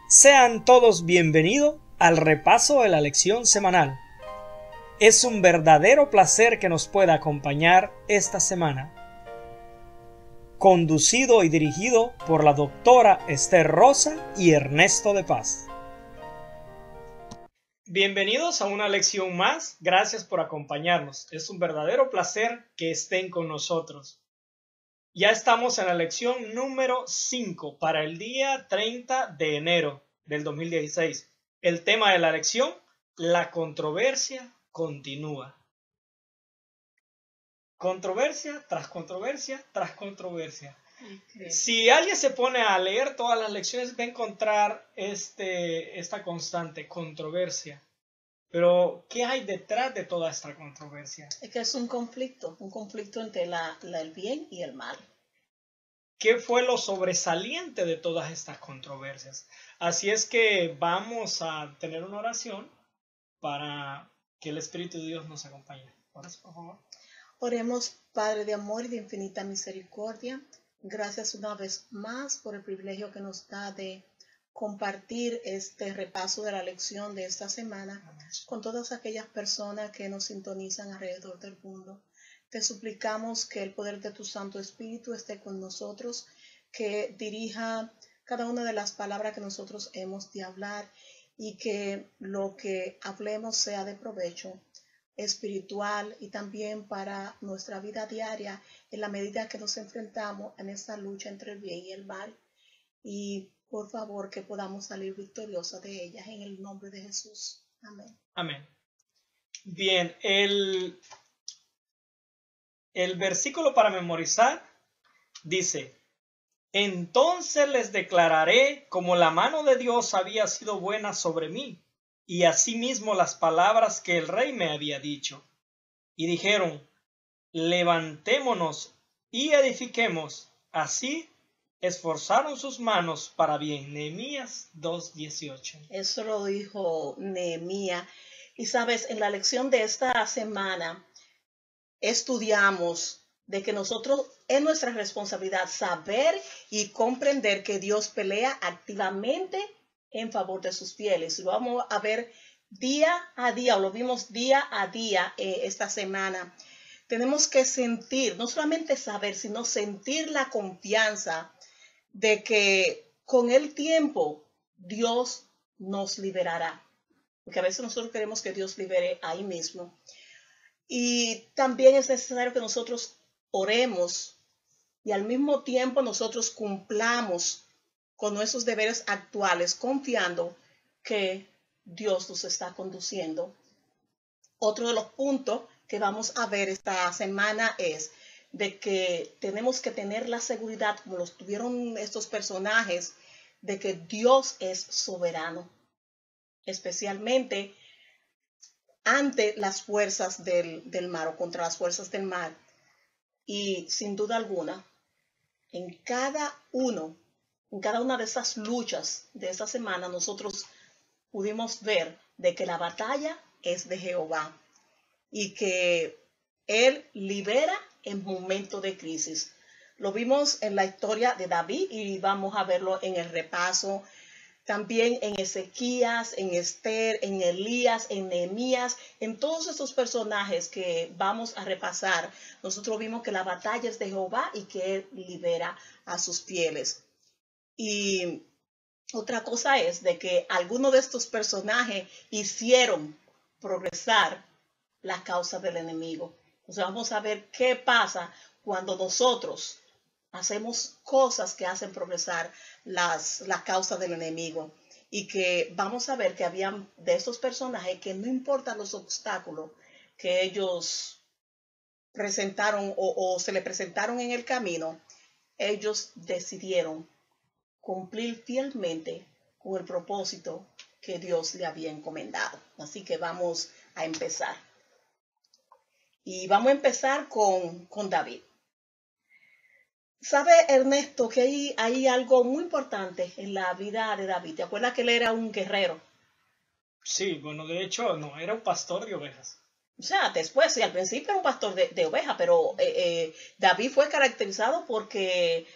Sean todos bienvenidos al repaso de la lección semanal. Es un verdadero placer que nos pueda acompañar esta semana. Conducido y dirigido por la doctora Esther Rosa y Ernesto de Paz. Bienvenidos a una lección más. Gracias por acompañarnos. Es un verdadero placer que estén con nosotros. Ya estamos en la lección número 5 para el día 30 de enero del 2016. El tema de la lección, la controversia continúa. Controversia tras controversia tras controversia. Si alguien se pone a leer todas las lecciones va a encontrar esta constante, controversia. Pero, ¿qué hay detrás de toda esta controversia? Es que es un conflicto entre el bien y el mal. ¿Qué fue lo sobresaliente de todas estas controversias? Así es que vamos a tener una oración para que el Espíritu de Dios nos acompañe. Oras, por favor. Oremos, Padre de amor y de infinita misericordia. Gracias una vez más por el privilegio que nos da de compartir este repaso de la lección de esta semana con todas aquellas personas que nos sintonizan alrededor del mundo. Te suplicamos que el poder de tu Santo Espíritu esté con nosotros, que dirija cada una de las palabras que nosotros hemos de hablar y que lo que hablemos sea de provecho espiritual y también para nuestra vida diaria en la medida que nos enfrentamos en esta lucha entre el bien y el mal. Y por favor que podamos salir victoriosos de ellas en el nombre de Jesús. Amén. Amén. Bien, el versículo para memorizar dice: entonces les declararé como la mano de Dios había sido buena sobre mí, y asimismo las palabras que el rey me había dicho. Y dijeron: levantémonos y edifiquemos. Así esforzaron sus manos para bien. Nehemías 2:18. Eso lo dijo Nehemías. Y sabes, en la lección de esta semana estudiamos de que nosotros es nuestra responsabilidad saber y comprender que Dios pelea activamente en favor de sus fieles. Lo vamos a ver día a día, o lo vimos día a día esta semana. Tenemos que sentir, no solamente saber, sino sentir la confianza de que con el tiempo Dios nos liberará. Porque a veces nosotros queremos que Dios libere ahí mismo. Y también es necesario que nosotros oremos y al mismo tiempo nosotros cumplamos con nuestros deberes actuales, confiando que Dios nos está conduciendo. Otro de los puntos que vamos a ver esta semana es de que tenemos que tener la seguridad, como los tuvieron estos personajes, de que Dios es soberano, especialmente ante las fuerzas del mar o contra las fuerzas del mar. Y sin duda alguna, en cada una de esas luchas de esa semana, nosotros pudimos ver de que la batalla es de Jehová y que Él libera en momentos de crisis. Lo vimos en la historia de David y vamos a verlo en el repaso. También en Ezequías, en Esther, en Elías, en Nehemías, en todos estos personajes que vamos a repasar, nosotros vimos que la batalla es de Jehová y que Él libera a sus fieles. Y otra cosa es de que algunos de estos personajes hicieron progresar la causa del enemigo. Entonces vamos a ver qué pasa cuando nosotros hacemos cosas que hacen progresar la causa del enemigo. Y que vamos a ver que habían de estos personajes que no importan los obstáculos que ellos presentaron o se le presentaron en el camino, ellos decidieron cumplir fielmente con el propósito que Dios le había encomendado. Así que vamos a empezar. Y vamos a empezar con David. ¿Sabe, Ernesto, que hay algo muy importante en la vida de David? ¿Te acuerdas que él era un guerrero? Sí, bueno, de hecho, no, era un pastor de ovejas. O sea, después, sí, al principio era un pastor de ovejas, pero David fue caracterizado porque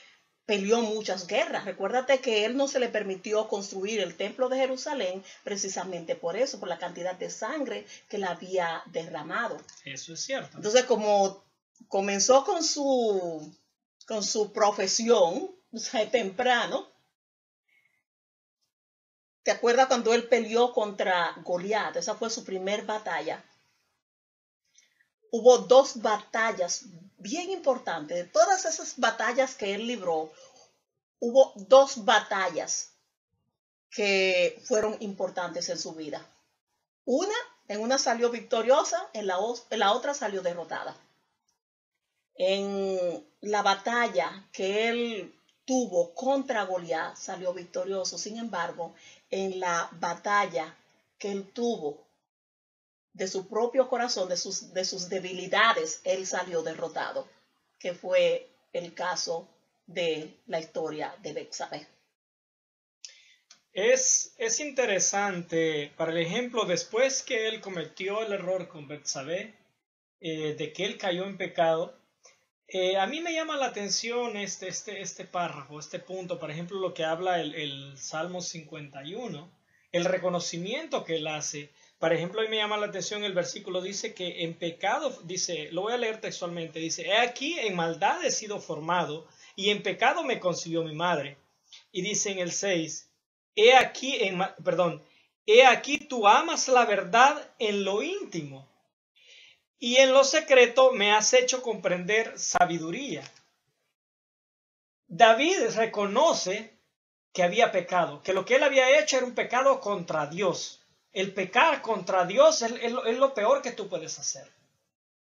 peleó muchas guerras. Recuérdate que él no se le permitió construir el templo de Jerusalén precisamente por eso, por la cantidad de sangre que le había derramado. Eso es cierto. Entonces, como comenzó con su profesión, o sea, temprano, ¿te acuerdas cuando él peleó contra Goliat? Esa fue su primer batalla. Hubo 2 batallas bien importantes. De todas esas batallas que él libró, hubo 2 batallas que fueron importantes en su vida. En una salió victoriosa, en la otra salió derrotada. En la batalla que él tuvo contra Goliat salió victorioso. Sin embargo, en la batalla que él tuvo de su propio corazón, de sus debilidades, él salió derrotado, que fue el caso de la historia de Betsabé. Es interesante, para el ejemplo, después que él cometió el error con Betsabé, de que él cayó en pecado, a mí me llama la atención este párrafo, este punto, por ejemplo, lo que habla el Salmo 51, el reconocimiento que él hace. Por ejemplo, a mí me llama la atención el versículo, dice que en pecado, dice, lo voy a leer textualmente, dice, he aquí en maldad he sido formado, y en pecado me concibió mi madre. Y dice en el 6, he aquí tú amas la verdad en lo íntimo, y en lo secreto me has hecho comprender sabiduría. David reconoce que había pecado, que lo que él había hecho era un pecado contra Dios. El pecar contra Dios es lo peor que tú puedes hacer.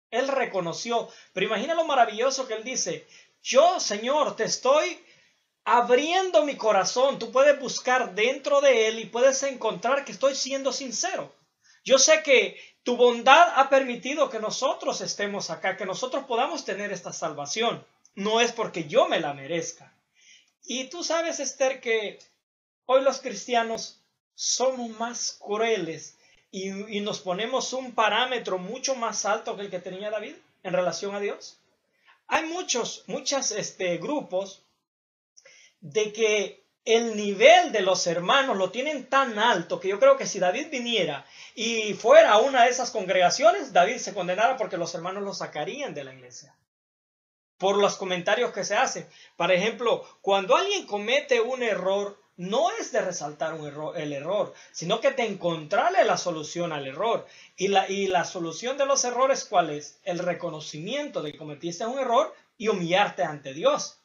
Él reconoció, pero imagina lo maravilloso que él dice, yo, Señor, te estoy abriendo mi corazón. Tú puedes buscar dentro de él y puedes encontrar que estoy siendo sincero. Yo sé que tu bondad ha permitido que nosotros estemos acá, que nosotros podamos tener esta salvación. No es porque yo me la merezca. Y tú sabes, Esther, que hoy los cristianos somos más crueles y nos ponemos un parámetro mucho más alto que el que tenía David en relación a Dios. Hay muchos grupos de que el nivel de los hermanos lo tienen tan alto que yo creo que si David viniera y fuera a una de esas congregaciones, David se condenara porque los hermanos lo sacarían de la iglesia. Por los comentarios que se hacen. Por ejemplo, cuando alguien comete un error, no es de resaltar el error, sino que de encontrarle la solución al error. Y la solución de los errores, ¿cuál es? El reconocimiento de que cometiste un error y humillarte ante Dios.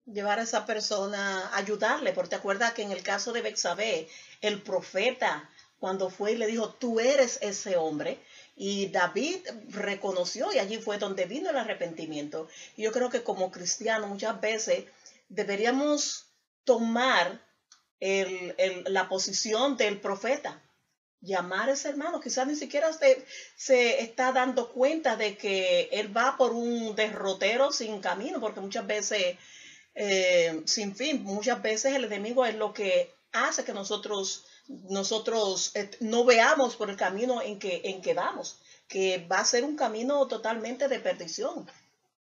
Llevar a esa persona, ayudarle, porque te acuerdas que en el caso de Betsabé, el profeta, cuando fue y le dijo, tú eres ese hombre, y David reconoció, y allí fue donde vino el arrepentimiento. Y yo creo que como cristianos muchas veces deberíamos tomar la posición del profeta, llamar a ese hermano. Quizás ni siquiera se está dando cuenta de que él va por un derrotero sin camino, porque muchas veces sin fin, muchas veces el enemigo es lo que hace que nosotros no veamos por el camino en que vamos, que va a ser un camino totalmente de perdición.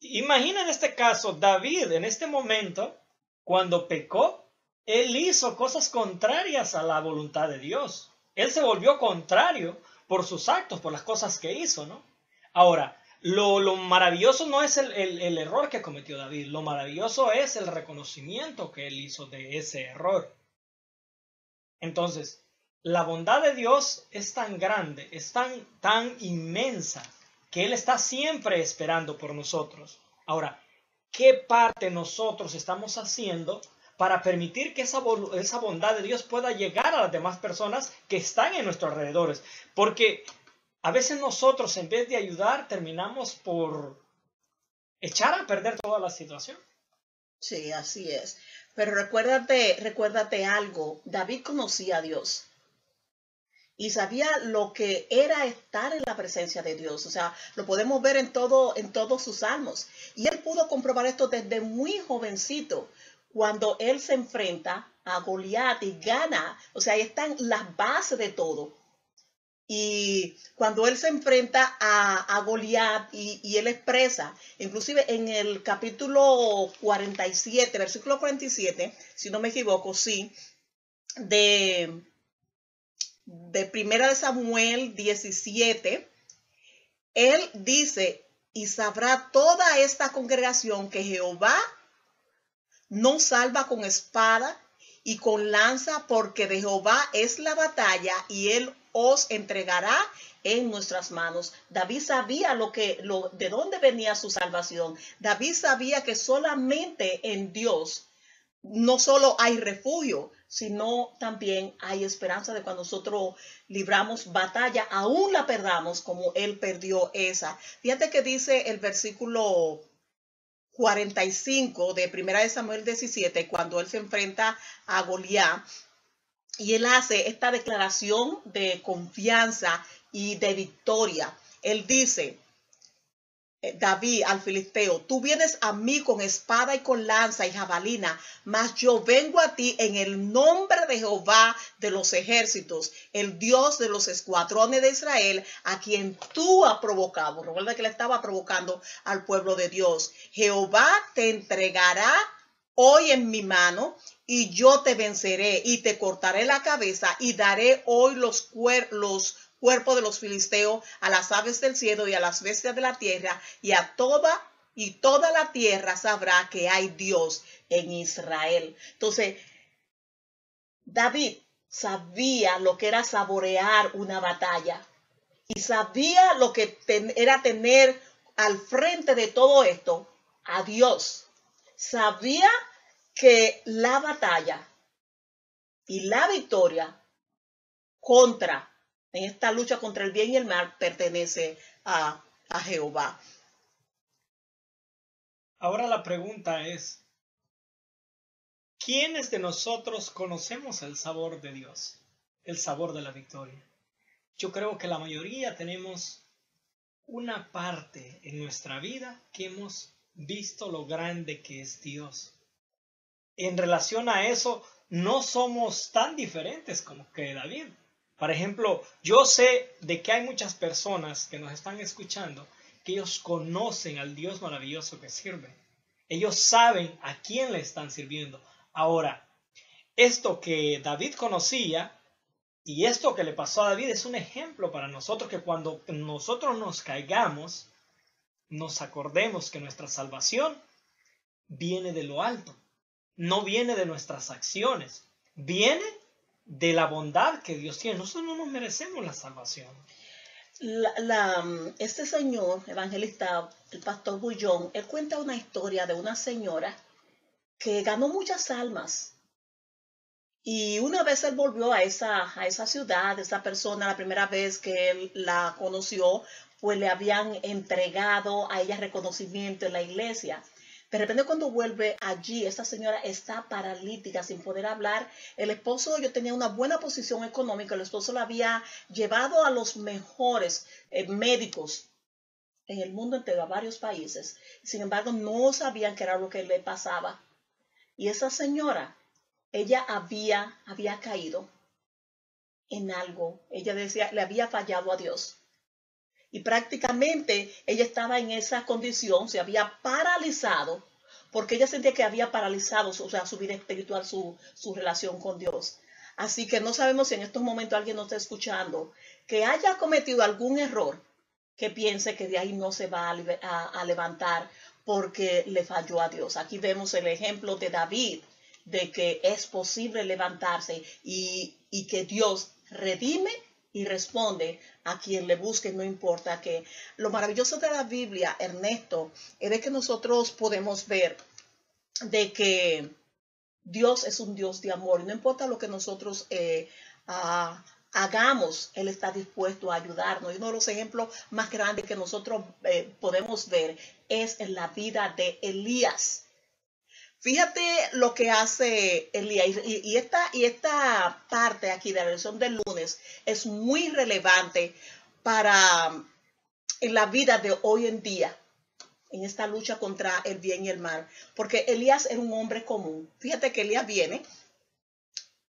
Imagina en este caso, David en este momento, cuando pecó, él hizo cosas contrarias a la voluntad de Dios. Él se volvió contrario por sus actos, por las cosas que hizo, ¿no? Ahora, lo maravilloso no es el error que cometió David, lo maravilloso es el reconocimiento que él hizo de ese error. Entonces, la bondad de Dios es tan grande, es tan inmensa, que Él está siempre esperando por nosotros. Ahora, ¿qué parte nosotros estamos haciendo para permitir que esa bondad de Dios pueda llegar a las demás personas que están en nuestros alrededores? Porque a veces nosotros, en vez de ayudar, terminamos por echar a perder toda la situación. Sí, así es. Pero recuérdate algo. David conocía a Dios y sabía lo que era estar en la presencia de Dios. O sea, lo podemos ver en todos sus salmos. Y él pudo comprobar esto desde muy jovencito, cuando él se enfrenta a Goliat y gana. O sea, ahí están las bases de todo. Y cuando él se enfrenta a Goliat y él expresa, inclusive en el capítulo 47, versículo 47, si no me equivoco, sí, de Primera de Samuel 17, él dice, y sabrá toda esta congregación que Jehová no salva con espada y con lanza, porque de Jehová es la batalla y él os entregará en nuestras manos. David sabía de dónde venía su salvación. David sabía que solamente en Dios no solo hay refugio, sino también hay esperanza de cuando nosotros libramos batalla, aún la perdamos como él perdió esa. Fíjate que dice el versículo 45 de Primera de Samuel 17, cuando él se enfrenta a Goliat, y él hace esta declaración de confianza y de victoria. Él dice, David al filisteo, tú vienes a mí con espada y con lanza y jabalina, mas yo vengo a ti en el nombre de Jehová de los ejércitos, el Dios de los escuadrones de Israel, a quien tú has provocado. Recuerda que le estaba provocando al pueblo de Dios. Jehová te entregará hoy en mi mano, y yo te venceré y te cortaré la cabeza y daré hoy los cuerpos de los filisteos a las aves del cielo y a las bestias de la tierra, y toda la tierra sabrá que hay Dios en Israel. Entonces, David sabía lo que era saborear una batalla y sabía lo que era tener al frente de todo esto a Dios. Sabía que la batalla y la victoria en esta lucha contra el bien y el mal pertenece a Jehová. Ahora la pregunta es, ¿quiénes de nosotros conocemos el sabor de Dios? El sabor de la victoria. Yo creo que la mayoría tenemos una parte en nuestra vida que hemos visto lo grande que es Dios. En relación a eso, no somos tan diferentes como que David. Por ejemplo, yo sé de que hay muchas personas que nos están escuchando que ellos conocen al Dios maravilloso que sirven. Ellos saben a quién le están sirviendo. Ahora, esto que David conocía y esto que le pasó a David es un ejemplo para nosotros, que cuando nosotros nos caigamos, nos acordemos que nuestra salvación viene de lo alto. No viene de nuestras acciones, viene de la bondad que Dios tiene. Nosotros no nos merecemos la salvación. Este señor evangelista, el pastor Bullón, él cuenta una historia de una señora que ganó muchas almas. Y una vez él volvió a esa ciudad, esa persona, la primera vez que él la conoció, pues le habían entregado a ella reconocimiento en la iglesia. De repente cuando vuelve allí, esta señora está paralítica, sin poder hablar. El esposo, yo tenía una buena posición económica, el esposo la había llevado a los mejores médicos en el mundo entero, a varios países. Sin embargo, no sabían qué era lo que le pasaba. Y esa señora, ella había caído en algo. Ella decía, le había fallado a Dios. Y prácticamente ella estaba en esa condición, se había paralizado, porque ella sentía que había paralizado su vida espiritual, su relación con Dios. Así que no sabemos si en estos momentos alguien nos está escuchando que haya cometido algún error, que piense que de ahí no se va a levantar porque le falló a Dios. Aquí vemos el ejemplo de David, de que es posible levantarse y que Dios redime y responde a quien le busque, no importa qué. Lo maravilloso de la Biblia, Ernesto, es de que nosotros podemos ver de que Dios es un Dios de amor. Y no importa lo que nosotros hagamos, Él está dispuesto a ayudarnos. Y uno de los ejemplos más grandes que nosotros podemos ver es en la vida de Elías. Fíjate lo que hace Elías, y esta parte aquí de la lección del lunes es muy relevante para en la vida de hoy en día, en esta lucha contra el bien y el mal, porque Elías era un hombre común. Fíjate que Elías viene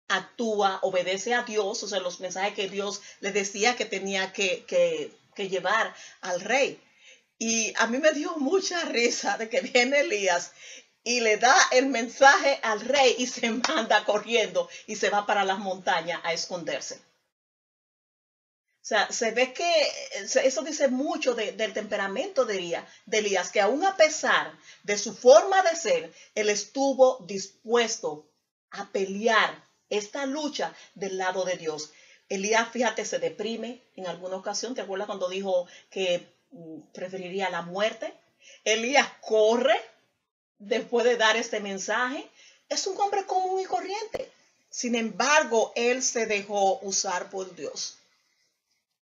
actúa, obedece a Dios, o sea, los mensajes que Dios le decía que tenía que llevar al rey. Y a mí me dio mucha risa de que viene Elías y le da el mensaje al rey y se manda corriendo y se va para las montañas a esconderse. O sea, se ve que eso dice mucho del temperamento de Elías, que aún a pesar de su forma de ser, él estuvo dispuesto a pelear esta lucha del lado de Dios. Elías, fíjate, se deprime en alguna ocasión. ¿Te acuerdas cuando dijo que preferiría la muerte? Elías corre después de dar este mensaje. Es un hombre común y corriente. Sin embargo, él se dejó usar por Dios.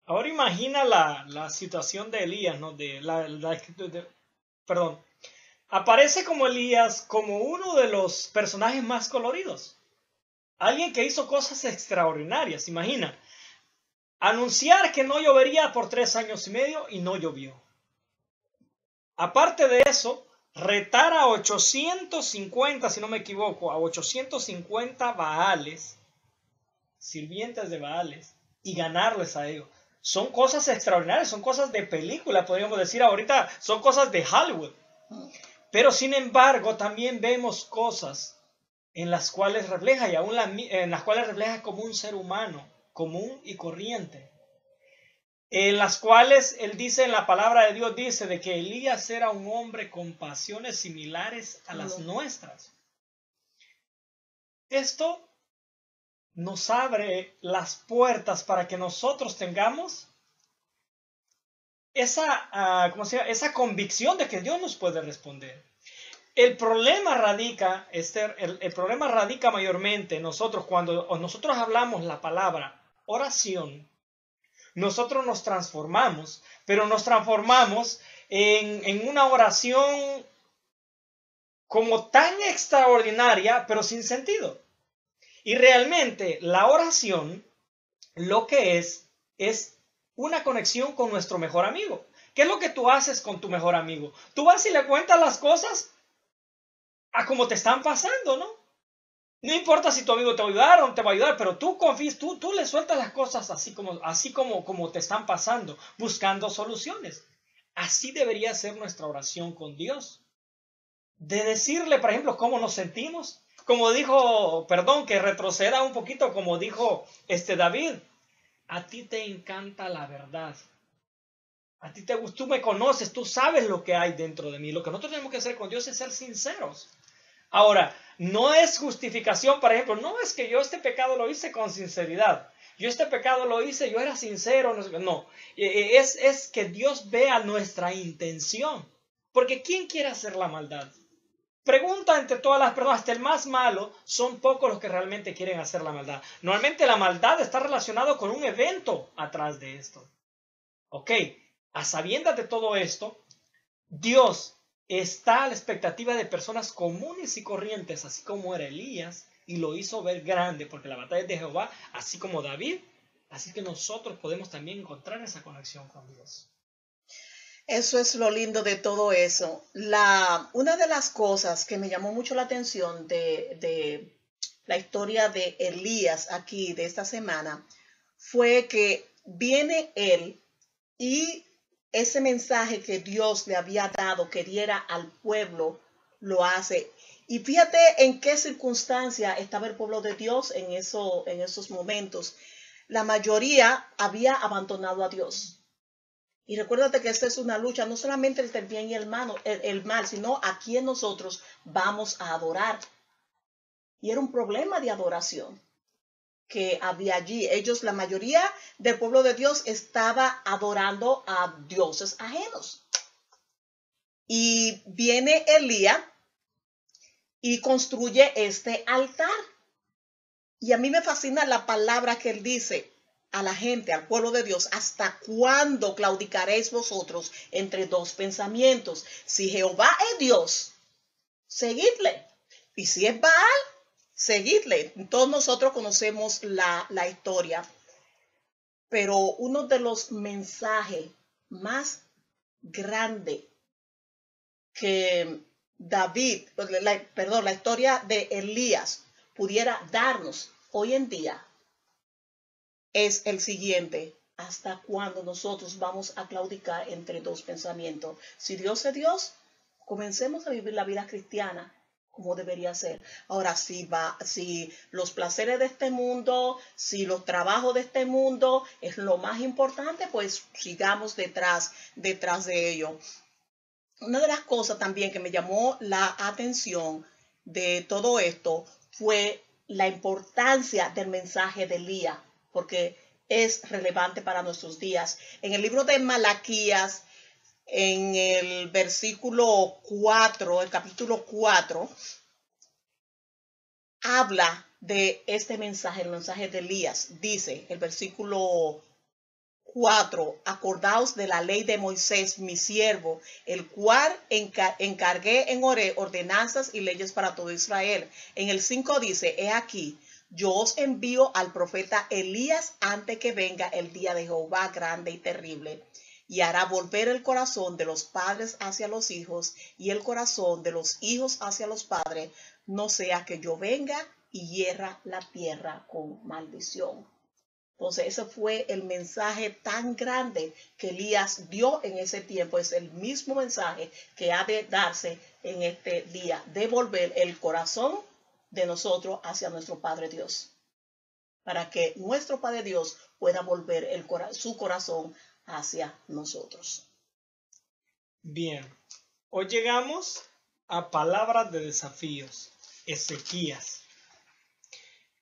Ahora imagina la situación de Elías, ¿no? Perdón. Aparece como Elías como uno de los personajes más coloridos. Alguien que hizo cosas extraordinarias, imagina. Anunciar que no llovería por 3 años y medio y no llovió. Aparte de eso, retar a 850, si no me equivoco, a 850 Baales, sirvientes de Baales, y ganarles a ellos. Son cosas extraordinarias, son cosas de película, podríamos decir ahorita, son cosas de Hollywood. Pero sin embargo, también vemos cosas en las cuales refleja, y aún en las cuales refleja como un ser humano, común y corriente. En las cuales él dice, en la palabra de Dios, dice de que Elías era un hombre con pasiones similares a las nuestras. Esto nos abre las puertas para que nosotros tengamos esa convicción de que Dios nos puede responder. El problema radica, Esther, el problema radica mayormente en nosotros cuando nosotros hablamos la palabra oración. Nosotros nos transformamos, pero nos transformamos en una oración como tan extraordinaria, pero sin sentido. Y realmente la oración lo que es una conexión con nuestro mejor amigo. ¿Qué es lo que tú haces con tu mejor amigo? Tú vas y le cuentas las cosas a como te están pasando, ¿no? No importa si tu amigo te va a ayudar o no te va a ayudar, pero tú confías, tú le sueltas las cosas así como te están pasando, buscando soluciones. Así debería ser nuestra oración con Dios. De decirle, por ejemplo, cómo nos sentimos. Como dijo, perdón, que retroceda un poquito, como dijo David. A ti te encanta la verdad. A ti tú me conoces, tú sabes lo que hay dentro de mí. Lo que nosotros tenemos que hacer con Dios es ser sinceros. Ahora, no es justificación, por ejemplo, no es que yo este pecado lo hice con sinceridad. Yo este pecado lo hice, yo era sincero. No, es que Dios vea nuestra intención. Porque ¿quién quiere hacer la maldad? Pregunta entre todas las personas, hasta el más malo, son pocos los que realmente quieren hacer la maldad. Normalmente la maldad está relacionada con un evento atrás de esto. Ok, a sabiendas de todo esto, Dios está a la expectativa de personas comunes y corrientes, así como era Elías, y lo hizo ver grande, porque la batalla es de Jehová, así como David. Así que nosotros podemos también encontrar esa conexión con Dios. Eso es lo lindo de todo eso. Una de las cosas que me llamó mucho la atención de la historia de Elías aquí de esta semana fue que viene él y ese mensaje que Dios le había dado que diera al pueblo lo hace. Y fíjate en qué circunstancia estaba el pueblo de Dios en esos momentos. La mayoría había abandonado a Dios. Y recuérdate que esta es una lucha no solamente entre el bien y el mal, sino a quien nosotros vamos a adorar. Y era un problema de adoración que había allí. Ellos, la mayoría del pueblo de Dios, estaba adorando a dioses ajenos. Y viene Elías y construye este altar. Y a mí me fascina la palabra que él dice a la gente, al pueblo de Dios: ¿hasta cuándo claudicaréis vosotros entre dos pensamientos? Si Jehová es Dios, seguidle. Y si es Baal, seguidle. Todos nosotros conocemos la historia. Pero uno de los mensajes más grandes que la historia de Elías pudiera darnos hoy en día es el siguiente: ¿hasta cuándo nosotros vamos a claudicar entre dos pensamientos? Si Dios es Dios, comencemos a vivir la vida cristiana como debería ser. Ahora, si los placeres de este mundo, si los trabajos de este mundo es lo más importante, pues sigamos detrás de ello. Una de las cosas también que me llamó la atención de todo esto fue la importancia del mensaje de Elías, porque es relevante para nuestros días. En el libro de Malaquías, en el versículo 4, el capítulo 4, habla de este mensaje, el mensaje de Elías. Dice el versículo 4: acordaos de la ley de Moisés, mi siervo, el cual encargué en Horeb ordenanzas y leyes para todo Israel. En el 5 dice: he aquí, yo os envío al profeta Elías antes que venga el día de Jehová grande y terrible, y hará volver el corazón de los padres hacia los hijos y el corazón de los hijos hacia los padres, no sea que yo venga y hierra la tierra con maldición. Entonces, ese fue el mensaje tan grande que Elías dio en ese tiempo. Es el mismo mensaje que ha de darse en este día: devolver el corazón de nosotros hacia nuestro Padre Dios, para que nuestro Padre Dios pueda volver su corazón hacia nosotros. Bien, hoy llegamos a palabras de desafíos. Ezequías.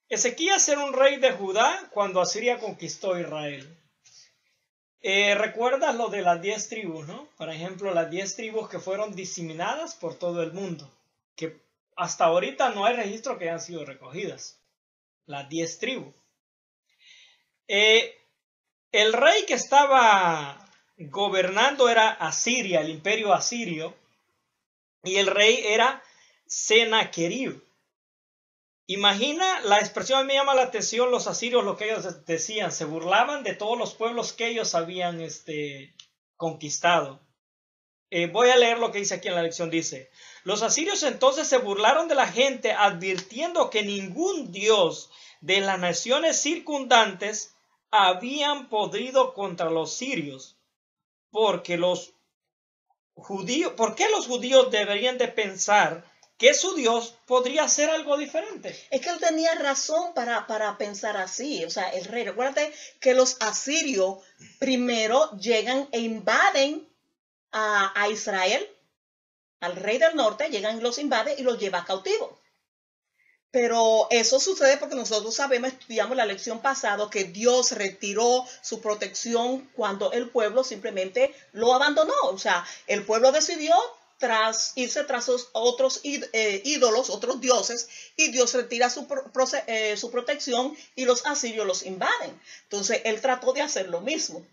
Ezequías era un rey de Judá cuando Asiria conquistó Israel. ¿Recuerdas lo de las 10 tribus, no? Por ejemplo, las 10 tribus que fueron diseminadas por todo el mundo, que hasta ahorita no hay registro que hayan sido recogidas. Las 10 tribus. El rey que estaba gobernando era Asiria, el imperio asirio, y el rey era Sennacherib. Imagina la expresión, a mí me llama la atención los asirios, lo que ellos decían, se burlaban de todos los pueblos que ellos habían conquistado. Voy a leer lo que dice aquí en la lección. Dice: los asirios entonces se burlaron de la gente, advirtiendo que ningún dios de las naciones circundantes habían podido contra los sirios, porque ¿por qué los judíos deberían de pensar que su Dios podría hacer algo diferente? Es que él tenía razón para pensar así. O sea, el rey, recuérdate que los asirios primero llegan e invaden a Israel, al rey del norte, llegan y los invade y los lleva cautivo. Pero eso sucede porque nosotros sabemos, estudiamos la lección pasada, que Dios retiró su protección cuando el pueblo simplemente lo abandonó. O sea, el pueblo decidió irse tras otros ídolos, otros dioses, y Dios retira su protección y los asirios los invaden. Entonces, él trató de hacer lo mismo.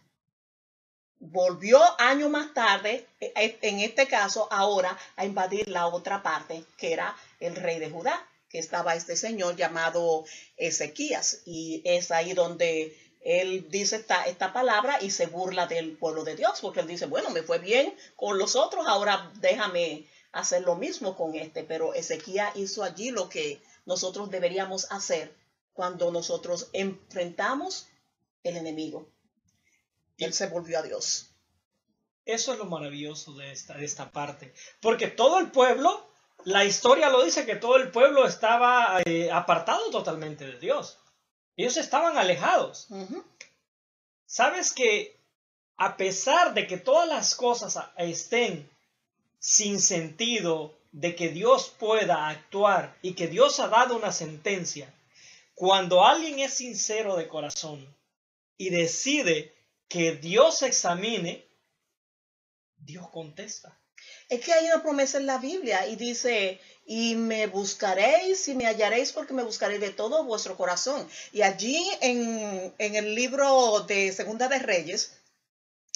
Volvió años más tarde, en este caso ahora, a invadir la otra parte, que era el rey de Judá, que estaba este señor llamado Ezequías, y es ahí donde él dice esta palabra y se burla del pueblo de Dios, porque él dice: bueno, me fue bien con los otros, ahora déjame hacer lo mismo con este. Pero Ezequías hizo allí lo que nosotros deberíamos hacer cuando nosotros enfrentamos el enemigo. Él se volvió a Dios. Eso es lo maravilloso de esta parte, porque todo el pueblo, la historia lo dice, que todo el pueblo estaba apartado totalmente de Dios. Ellos estaban alejados. ¿Sabes que a pesar de que todas las cosas estén sin sentido, de que Dios pueda actuar y que Dios ha dado una sentencia, cuando alguien es sincero de corazón y decide que Dios examine, Dios contesta? Es que hay una promesa en la Biblia y dice: y me buscaréis y me hallaréis, porque me buscaréis de todo vuestro corazón. Y allí en el libro de Segunda de Reyes,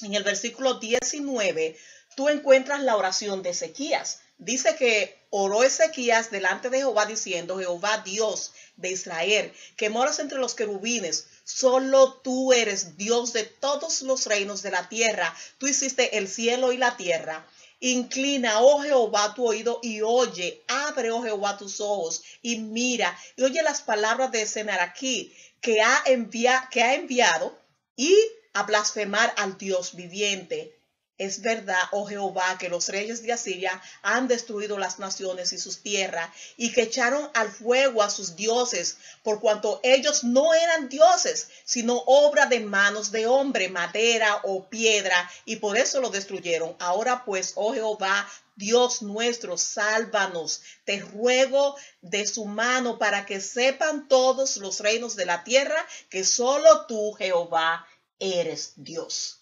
en el versículo 19, tú encuentras la oración de Ezequías. Dice que oró Ezequías delante de Jehová diciendo: Jehová Dios de Israel, que moras entre los querubines, solo tú eres Dios de todos los reinos de la tierra. Tú hiciste el cielo y la tierra. Inclina, oh Jehová, tu oído y oye. Abre, oh Jehová, tus ojos y mira. Y oye las palabras de Sennacherib que ha enviado y a blasfemar al Dios viviente. Es verdad, oh Jehová, que los reyes de Asiria han destruido las naciones y sus tierras, y que echaron al fuego a sus dioses, por cuanto ellos no eran dioses, sino obra de manos de hombre, madera o piedra, y por eso lo destruyeron. Ahora pues, oh Jehová, Dios nuestro, sálvanos. Te ruego de su mano para que sepan todos los reinos de la tierra que solo tú, Jehová, eres Dios.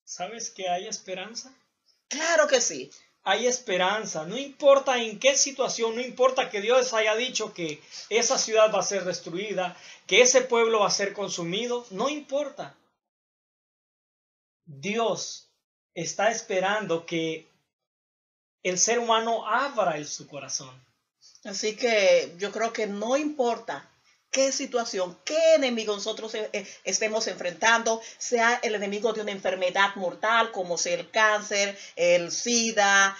¿Sabes que hay esperanza? Claro que sí. Hay esperanza. No importa en qué situación, no importa que Dios haya dicho que esa ciudad va a ser destruida, que ese pueblo va a ser consumido, no importa. Dios está esperando que el ser humano abra su corazón. Así que yo creo que no importa qué situación, qué enemigo nosotros estemos enfrentando, sea el enemigo de una enfermedad mortal como sea el cáncer, el SIDA,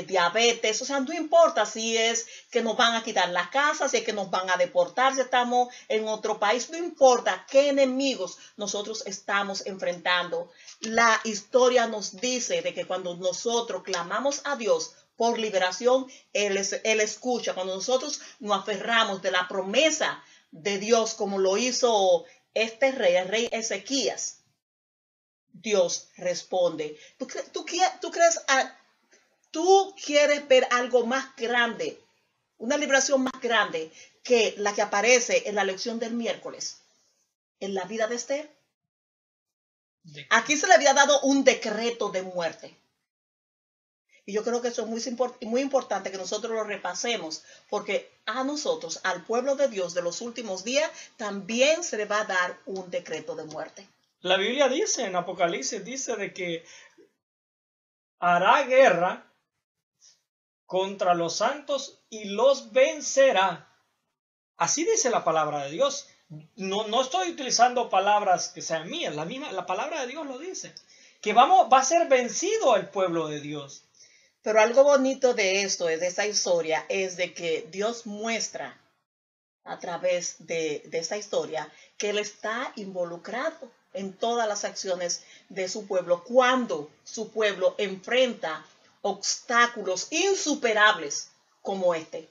diabetes, o sea, no importa si es que nos van a quitar las casas, si es que nos van a deportar, si estamos en otro país, no importa qué enemigos nosotros estamos enfrentando. La historia nos dice de que cuando nosotros clamamos a Dios por liberación, Él escucha. Cuando nosotros nos aferramos de la promesa de Dios, como lo hizo este rey, el rey Ezequías, Dios responde. ¿Tú quieres ver algo más grande, una liberación más grande que la que aparece en la lección del miércoles, en la vida de Esther? Aquí se le había dado un decreto de muerte. Y yo creo que eso es muy importante que nosotros lo repasemos, porque a nosotros, al pueblo de Dios de los últimos días, también se le va a dar un decreto de muerte. La Biblia dice en Apocalipsis, dice de que hará guerra contra los santos y los vencerá. Así dice la palabra de Dios. No estoy utilizando palabras que sean mías, la palabra de Dios lo dice. Que va a ser vencido el pueblo de Dios. Pero algo bonito de esto, de esta historia, es de que Dios muestra a través de esta historia que Él está involucrado en todas las acciones de su pueblo cuando su pueblo enfrenta obstáculos insuperables como este.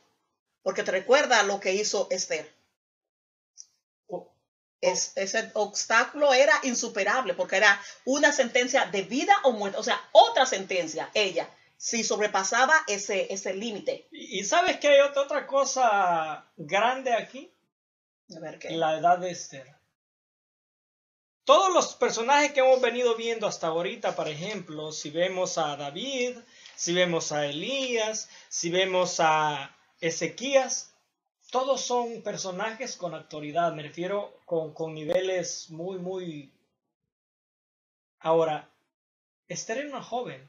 Porque te recuerda lo que hizo Esther. Ese obstáculo era insuperable porque era una sentencia de vida o muerte, o sea, otra sentencia, ella. Si sobrepasaba ese límite. ¿Y sabes que hay otra cosa grande aquí? A ver qué. La edad de Esther. Todos los personajes que hemos venido viendo hasta ahorita, por ejemplo, si vemos a David, si vemos a Elías, si vemos a Ezequías, todos son personajes con autoridad, me refiero con niveles muy... Ahora, Esther era una joven.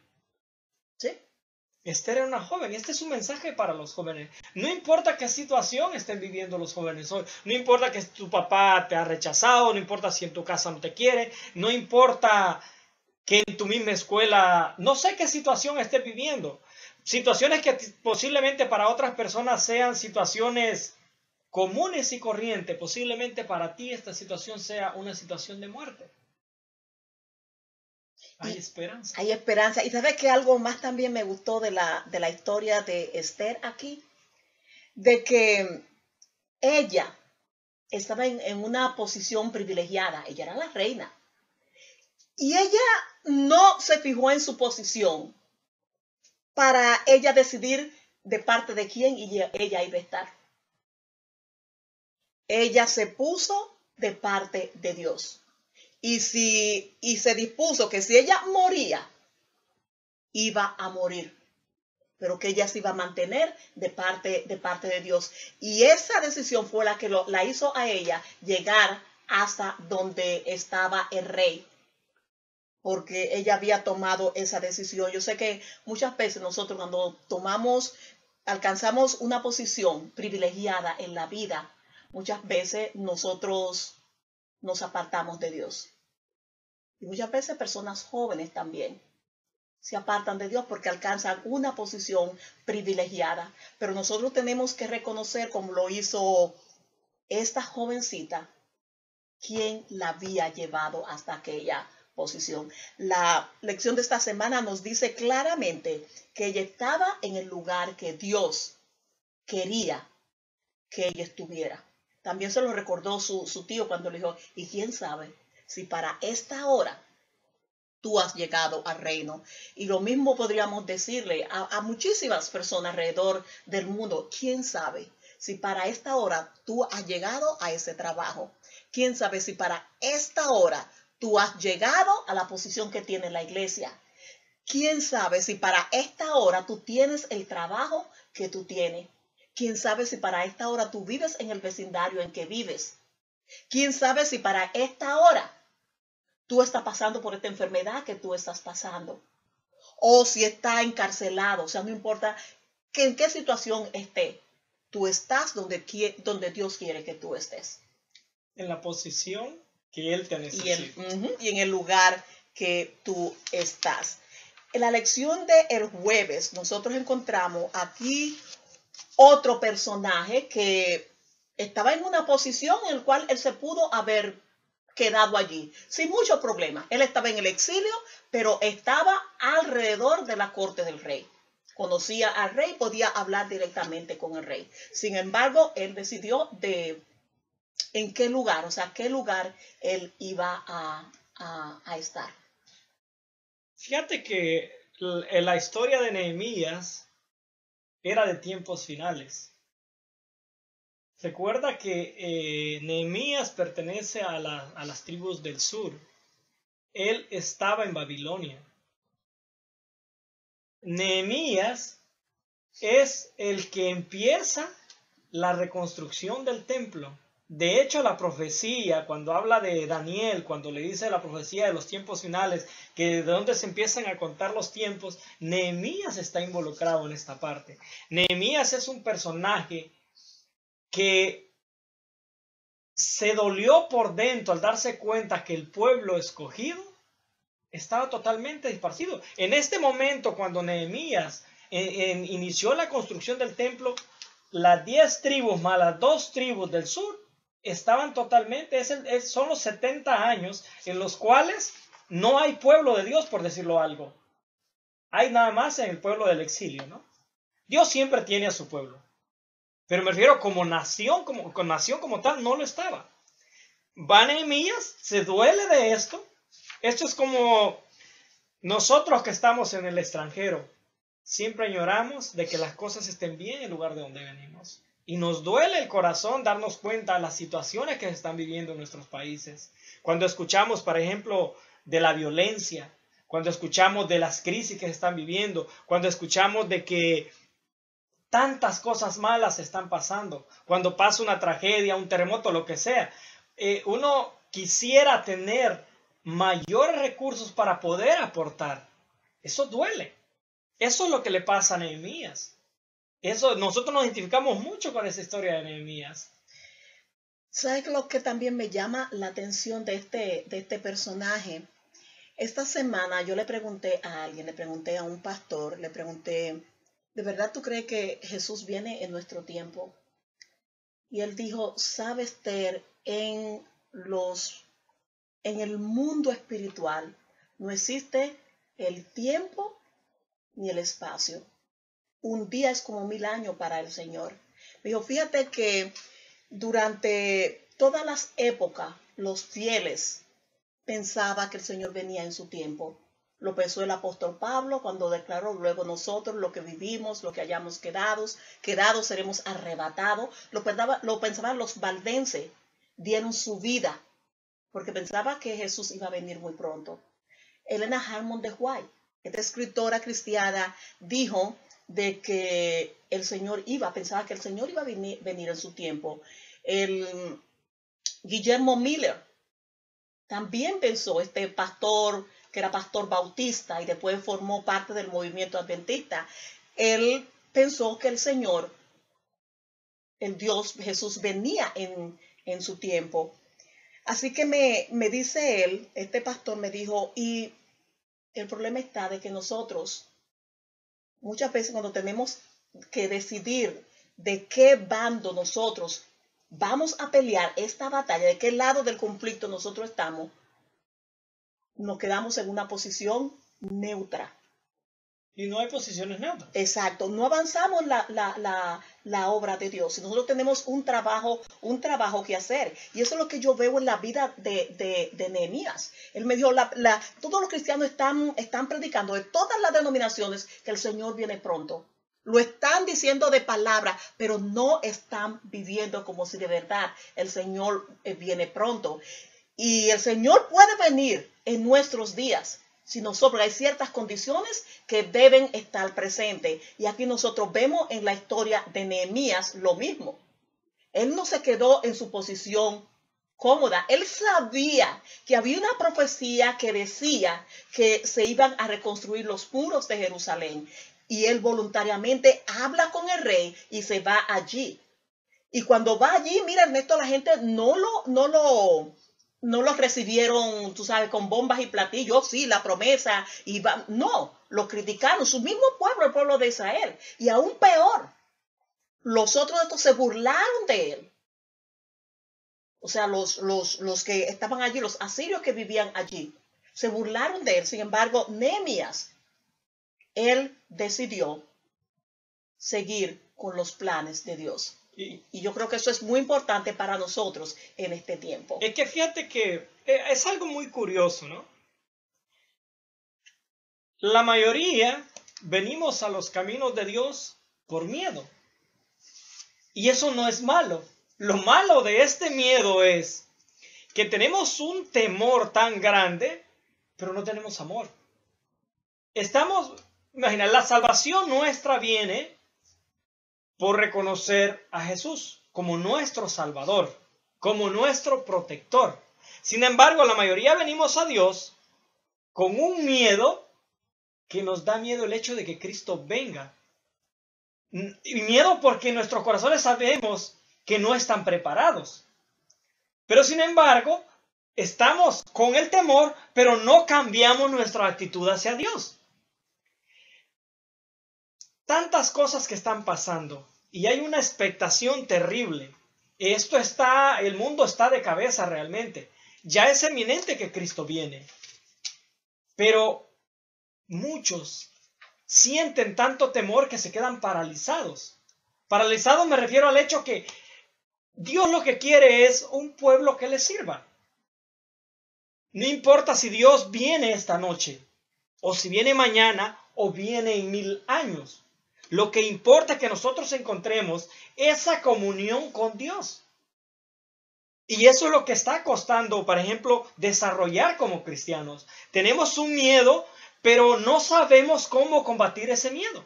¿Sí? Esther era una joven. Este es un mensaje para los jóvenes. No importa qué situación estén viviendo los jóvenes hoy. No importa que tu papá te ha rechazado. No importa si en tu casa no te quiere. No importa que en tu misma escuela... No sé qué situación estés viviendo. Situaciones que posiblemente para otras personas sean situaciones comunes y corrientes. Posiblemente para ti esta situación sea una situación de muerte. Hay esperanza. Hay esperanza. Y sabes que algo más también me gustó de la historia de Esther aquí, de que ella estaba en una posición privilegiada. Ella era la reina. Y ella no se fijó en su posición para ella decidir de parte de quién ella iba a estar. Ella se puso de parte de Dios. Y se dispuso que si ella moría, iba a morir, pero que ella se iba a mantener de parte de Dios. Y esa decisión fue la que la hizo a ella llegar hasta donde estaba el rey, porque ella había tomado esa decisión. Yo sé que muchas veces nosotros cuando alcanzamos una posición privilegiada en la vida, muchas veces nosotros nos apartamos de Dios. Y muchas veces personas jóvenes también. se apartan de Dios porque alcanzan una posición privilegiada. Pero nosotros tenemos que reconocer, como lo hizo esta jovencita, quién la había llevado hasta aquella posición. La lección de esta semana nos dice claramente que ella estaba en el lugar que Dios quería que ella estuviera. También se lo recordó su tío cuando le dijo, y quién sabe si para esta hora tú has llegado al reino. Y lo mismo podríamos decirle a muchísimas personas alrededor del mundo. ¿Quién sabe si para esta hora tú has llegado a ese trabajo? ¿Quién sabe si para esta hora tú has llegado a la posición que tiene la iglesia? ¿Quién sabe si para esta hora tú tienes el trabajo que tú tienes? ¿Quién sabe si para esta hora tú vives en el vecindario en que vives? ¿Quién sabe si para esta hora tú estás pasando por esta enfermedad que tú estás pasando? O si está encarcelado, o sea, no importa en qué situación esté, tú estás donde Dios quiere que tú estés. En la posición que Él te necesita. Y en el lugar que tú estás. En la lección del jueves, nosotros encontramos aquí otro personaje que estaba en una posición en la cual él se pudo haber quedado allí sin mucho problema. Él estaba en el exilio, pero estaba alrededor de la corte del rey. Conocía al rey, podía hablar directamente con el rey. Sin embargo, él decidió en qué lugar, o sea, qué lugar él iba a estar. Fíjate que la historia de Nehemías era de tiempos finales. Recuerda que Nehemías pertenece a las tribus del sur. Él estaba en Babilonia. Nehemías es el que empieza la reconstrucción del templo. De hecho, la profecía, cuando habla de Daniel, cuando le dice la profecía de los tiempos finales, que de donde se empiezan a contar los tiempos, Nehemías está involucrado en esta parte. Nehemías es un personaje que se dolió por dentro al darse cuenta que el pueblo escogido estaba totalmente esparcido. En este momento, cuando Nehemías inició la construcción del templo, las 10 tribus más las 2 tribus del sur estaban totalmente, son los 70 años en los cuales no hay pueblo de Dios, por decirlo algo. Hay nada más en el pueblo del exilio, ¿no? Dios siempre tiene a su pueblo. Pero me refiero como nación como tal, no lo estaba. Va Nehemías, se duele de esto. Esto es como nosotros que estamos en el extranjero. Siempre añoramos de que las cosas estén bien en lugar de donde venimos. Y nos duele el corazón darnos cuenta de las situaciones que se están viviendo en nuestros países. Cuando escuchamos, por ejemplo, de la violencia, cuando escuchamos de las crisis que se están viviendo, cuando escuchamos de que tantas cosas malas están pasando, cuando pasa una tragedia, un terremoto, lo que sea, uno quisiera tener mayores recursos para poder aportar. Eso duele. Eso es lo que le pasa a Nehemías. Nosotros nos identificamos mucho con esa historia de Nehemías. ¿Sabes lo que también me llama la atención de este personaje? Esta semana yo le pregunté a alguien, le pregunté a un pastor, le pregunté, ¿de verdad tú crees que Jesús viene en nuestro tiempo? Y él dijo, sabes, Ter, en el mundo espiritual no existe el tiempo ni el espacio. Un día es como 1000 años para el Señor. Me dijo, fíjate que durante todas las épocas, los fieles pensaban que el Señor venía en su tiempo. Lo pensó el apóstol Pablo cuando declaró, luego nosotros, lo que vivimos, lo que hayamos quedado seremos arrebatados. Lo pensaban los valdenses, dieron su vida, porque pensaba que Jesús iba a venir muy pronto. Elena Harmon de White, esta escritora cristiana, dijo de que pensaba que el Señor iba a venir en su tiempo. Guillermo Miller también pensó, este pastor que era pastor bautista y después formó parte del movimiento adventista, él pensó que el Señor, el Dios Jesús, venía en su tiempo. Así que me dice él, este pastor me dijo, y El problema está de que nosotros, muchas veces cuando tenemos que decidir de qué bando nosotros vamos a pelear esta batalla, de qué lado del conflicto nosotros estamos, nos quedamos en una posición neutra. Y no hay posiciones neutras. Exacto, no avanzamos la obra de Dios. Nosotros tenemos un trabajo que hacer. Y eso es lo que yo veo en la vida de Nehemías. Él me dijo, todos los cristianos están predicando de todas las denominaciones que el Señor viene pronto. Lo están diciendo de palabra, pero no están viviendo como si de verdad el Señor viene pronto. Y el Señor puede venir en nuestros días. Si nosotros hay ciertas condiciones que deben estar presentes. Y aquí nosotros vemos en la historia de Nehemías lo mismo. Él no se quedó en su posición cómoda. Él sabía que había una profecía que decía que se iban a reconstruir los muros de Jerusalén. Y él voluntariamente habla con el rey y se va allí. Y cuando va allí, mira, Ernesto, la gente no lo recibieron, tú sabes, con bombas y platillos, sí, la promesa, no, lo criticaron, su mismo pueblo, el pueblo de Israel, y aún peor, los otros de estos se burlaron de él, o sea, los que estaban allí, los asirios que vivían allí, se burlaron de él. Sin embargo, Nehemías, él decidió seguir con los planes de Dios. Y yo creo que eso es muy importante para nosotros en este tiempo. Es que fíjate que es algo muy curioso, ¿no? La mayoría venimos a los caminos de Dios por miedo. Y eso no es malo. Lo malo de este miedo es que tenemos un temor tan grande, pero no tenemos amor. Imagina, la salvación nuestra viene por reconocer a Jesús como nuestro Salvador, como nuestro protector. Sin embargo, la mayoría venimos a Dios con un miedo que nos da miedo el hecho de que Cristo venga. Y miedo porque en nuestros corazones sabemos que no están preparados. Pero sin embargo, estamos con el temor, pero no cambiamos nuestra actitud hacia Dios. Tantas cosas que están pasando y hay una expectación terrible. El mundo está de cabeza realmente. Ya es eminente que Cristo viene. Pero muchos sienten tanto temor que se quedan paralizados. Paralizados me refiero al hecho que Dios lo que quiere es un pueblo que le sirva. No importa si Dios viene esta noche, o si viene mañana, o viene en 1000 años. Lo que importa es que nosotros encontremos esa comunión con Dios. Y eso es lo que está costando, por ejemplo, desarrollar como cristianos. Tenemos un miedo, pero no sabemos cómo combatir ese miedo.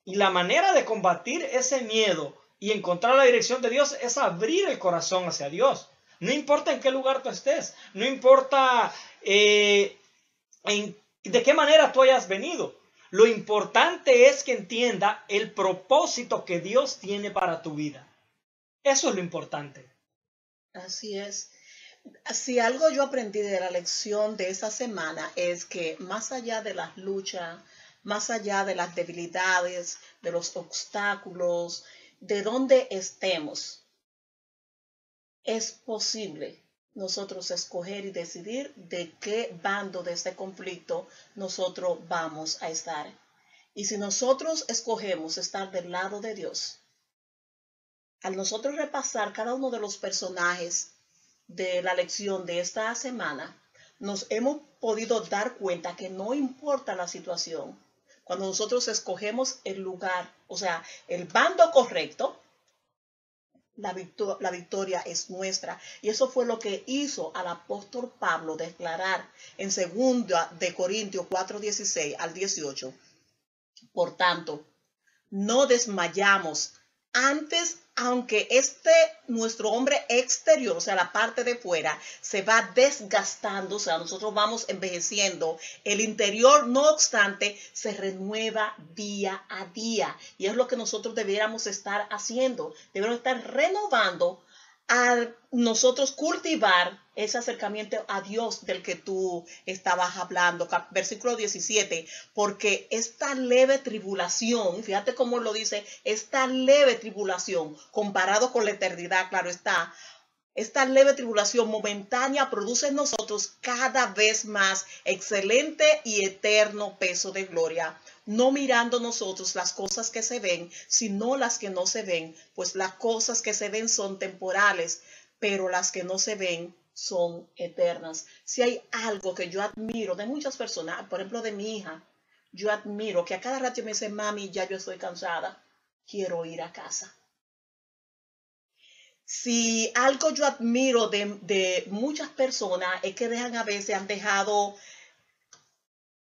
Y la manera de combatir ese miedo y encontrar la dirección de Dios es abrir el corazón hacia Dios. No importa en qué lugar tú estés, no importa de qué manera tú hayas venido. Lo importante es que entienda el propósito que Dios tiene para tu vida. Eso es lo importante. Así es. Si algo yo aprendí de la lección de esa semana es que más allá de las luchas, más allá de las debilidades, de los obstáculos, de donde estemos, es posible nosotros escoger y decidir de qué bando de este conflicto nosotros vamos a estar. Y si nosotros escogemos estar del lado de Dios, al nosotros repasar cada uno de los personajes de la lección de esta semana, nos hemos podido dar cuenta que no importa la situación, cuando nosotros escogemos el lugar, o sea, el bando correcto, la victoria es nuestra. Y eso fue lo que hizo al apóstol Pablo declarar en 2 de Corintios 4:16 al 18. Por tanto, no desmayamos. Antes, aunque nuestro hombre exterior, o sea, la parte de fuera, se va desgastando, o sea, nosotros vamos envejeciendo, el interior, no obstante, se renueva día a día. Y es lo que nosotros debiéramos estar haciendo. Debemos estar renovando a nosotros cultivar ese acercamiento a Dios del que tú estabas hablando. Versículo 17, porque esta leve tribulación, fíjate cómo lo dice, esta leve tribulación, comparado con la eternidad, claro está, esta leve tribulación momentánea produce en nosotros cada vez más excelente y eterno peso de gloria, no mirando nosotros las cosas que se ven, sino las que no se ven, pues las cosas que se ven son temporales, pero las que no se ven son eternas. Si hay algo que yo admiro de muchas personas, por ejemplo de mi hija, yo admiro que a cada rato me dice, mami, ya yo estoy cansada, quiero ir a casa. Si algo yo admiro de muchas personas es que a veces han dejado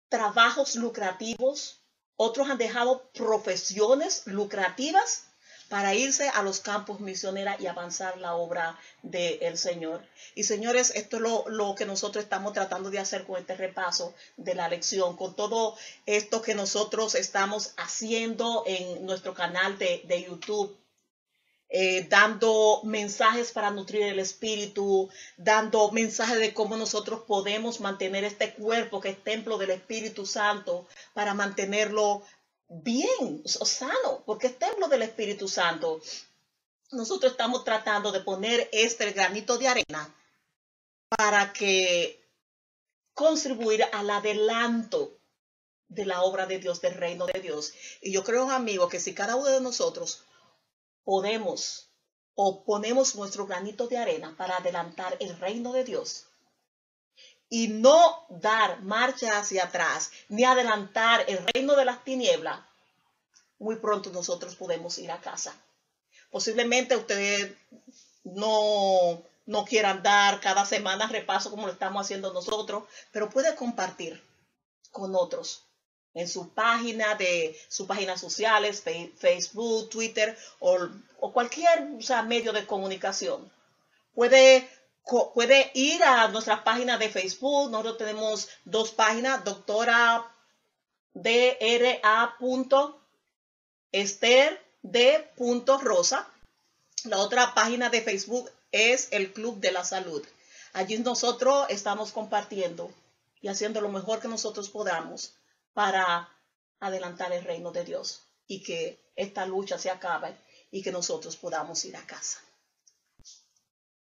trabajos lucrativos, otros han dejado profesiones lucrativas para irse a los campos misioneros y avanzar la obra del Señor. Y señores, esto es lo que nosotros estamos tratando de hacer con este repaso de la lección, con todo esto que nosotros estamos haciendo en nuestro canal de YouTube. Dando mensajes para nutrir el espíritu, dando mensajes de cómo nosotros podemos mantener este cuerpo que es templo del Espíritu Santo para mantenerlo bien, sano, porque es templo del Espíritu Santo. Nosotros estamos tratando de poner este granito de arena para que contribuir al adelanto de la obra de Dios, del reino de Dios. Y yo creo, amigos, que si cada uno de nosotros podemos o ponemos nuestro granito de arena para adelantar el reino de Dios y no dar marcha hacia atrás, ni adelantar el reino de las tinieblas, muy pronto nosotros podemos ir a casa. Posiblemente ustedes no quieran dar cada semana repaso como lo estamos haciendo nosotros, pero puede compartir con otros en sus páginas sociales, Facebook, Twitter o cualquier medio de comunicación. Puede ir a nuestra página de Facebook. Nosotros tenemos dos páginas, doctora dra.esther.d.rosa. La otra página de Facebook es el Club de la Salud. Allí nosotros estamos compartiendo y haciendo lo mejor que nosotros podamos para adelantar el reino de Dios y que esta lucha se acabe y que nosotros podamos ir a casa.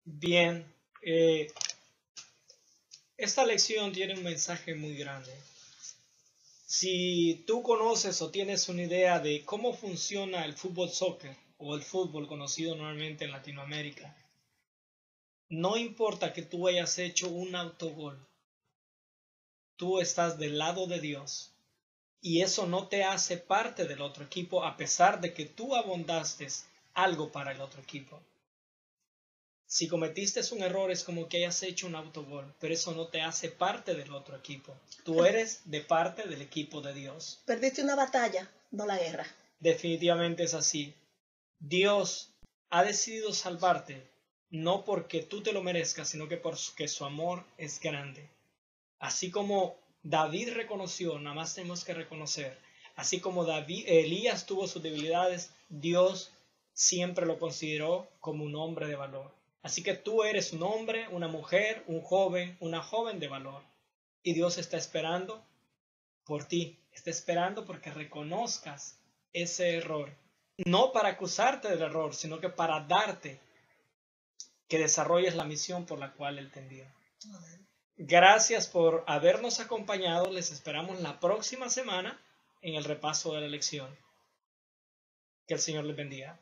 Bien, esta lección tiene un mensaje muy grande. Si tú conoces o tienes una idea de cómo funciona el fútbol soccer o el fútbol conocido normalmente en Latinoamérica, no importa que tú hayas hecho un autogol, tú estás del lado de Dios y eso no te hace parte del otro equipo a pesar de que tú abondaste algo para el otro equipo. Si cometiste un error es como que hayas hecho un autogol, pero eso no te hace parte del otro equipo. Tú eres de parte del equipo de Dios. Perdiste una batalla, no la guerra. Definitivamente es así. Dios ha decidido salvarte, no porque tú te lo merezcas, sino que porque su amor es grande. Así como David reconoció, nada más tenemos que reconocer, así como Elías tuvo sus debilidades, Dios siempre lo consideró como un hombre de valor. Así que tú eres un hombre, una mujer, un joven, una joven de valor. Y Dios está esperando por ti, está esperando porque reconozcas ese error. No para acusarte del error, sino que para darte que desarrolles la misión por la cual Él te envió. Gracias por habernos acompañado. Les esperamos la próxima semana en el repaso de la lección. Que el Señor les bendiga.